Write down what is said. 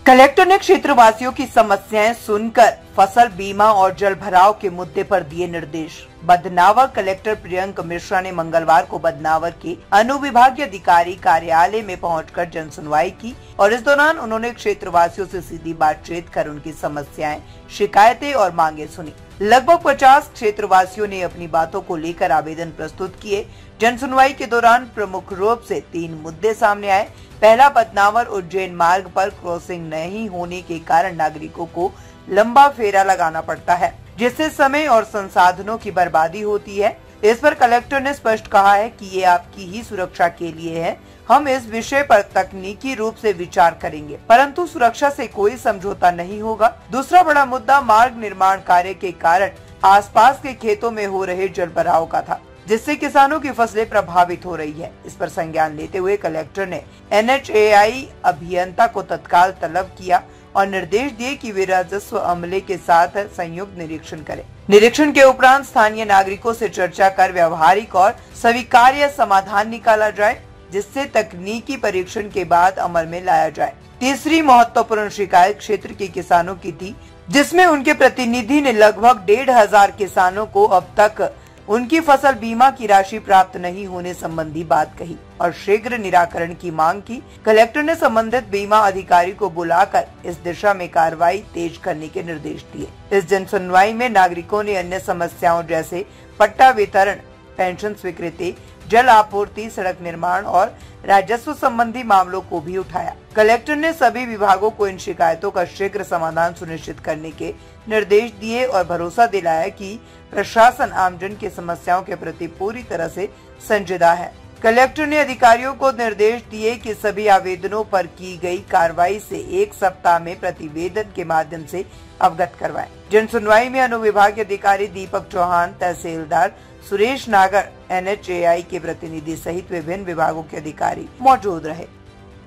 Collector ने क्षेत्रवासियों की समस्याएं सुनकर फसल बीमा और जल भराव के मुद्दे पर दिए निर्देश। बदनावर कलेक्टर प्रियंक मिश्रा ने मंगलवार को बदनावर के अनुविभागीय अधिकारी कार्यालय में पहुंचकर जन सुनवाई की और इस दौरान उन्होंने क्षेत्रवासियों से सीधी बातचीत कर उनकी समस्याएं, शिकायतें और मांगे सुनी। लगभग 50 क्षेत्रवासियों ने अपनी बातों को लेकर आवेदन प्रस्तुत किए। जन सुनवाई के दौरान प्रमुख रूप से 3 मुद्दे सामने आए। पहला, बदनावर उज्जैन मार्ग पर क्रॉसिंग नहीं होने के कारण नागरिकों को लंबा फेरा लगाना पड़ता है, जिससे समय और संसाधनों की बर्बादी होती है। इस पर कलेक्टर ने स्पष्ट कहा है कि ये आपकी ही सुरक्षा के लिए है। हम इस विषय पर तकनीकी रूप से विचार करेंगे, परंतु सुरक्षा से कोई समझौता नहीं होगा। दूसरा बड़ा मुद्दा मार्ग निर्माण कार्य के कारण आसपास के खेतों में हो रहे जल भराव का था, जिससे किसानों की फसलें प्रभावित हो रही है। इस पर संज्ञान लेते हुए कलेक्टर ने NHAI अभियंता को तत्काल तलब किया और निर्देश दिए कि वे राजस्व अमले के साथ संयुक्त निरीक्षण करें। निरीक्षण के उपरांत स्थानीय नागरिकों से चर्चा कर व्यवहारिक और स्वीकार्य समाधान निकाला जाए, जिससे तकनीकी परीक्षण के बाद अमल में लाया जाए। तीसरी महत्वपूर्ण शिकायत क्षेत्र के किसानों की थी, जिसमें उनके प्रतिनिधि ने लगभग 1500 किसानों को अब तक उनकी फसल बीमा की राशि प्राप्त नहीं होने संबंधी बात कही और शीघ्र निराकरण की मांग की। कलेक्टर ने संबंधित बीमा अधिकारी को बुलाकर इस दिशा में कार्रवाई तेज करने के निर्देश दिए। इस जन सुनवाई में नागरिकों ने अन्य समस्याओं जैसे पट्टा वितरण, पेंशन स्वीकृति, जल आपूर्ति, सड़क निर्माण और राजस्व संबंधी मामलों को भी उठाया। कलेक्टर ने सभी विभागों को इन शिकायतों का शीघ्र समाधान सुनिश्चित करने के निर्देश दिए और भरोसा दिलाया कि प्रशासन आमजन की समस्याओं के प्रति पूरी तरह से संजीदा है। कलेक्टर ने अधिकारियों को निर्देश दिए कि सभी आवेदनों पर की गई कार्रवाई से 1 सप्ताह में प्रतिवेदन के माध्यम से अवगत करवाएं। जन सुनवाई में अनुविभागीय अधिकारी दीपक चौहान, तहसीलदार सुरेश नागर, NHAI के प्रतिनिधि सहित विभिन्न विभागों के अधिकारी मौजूद रहे।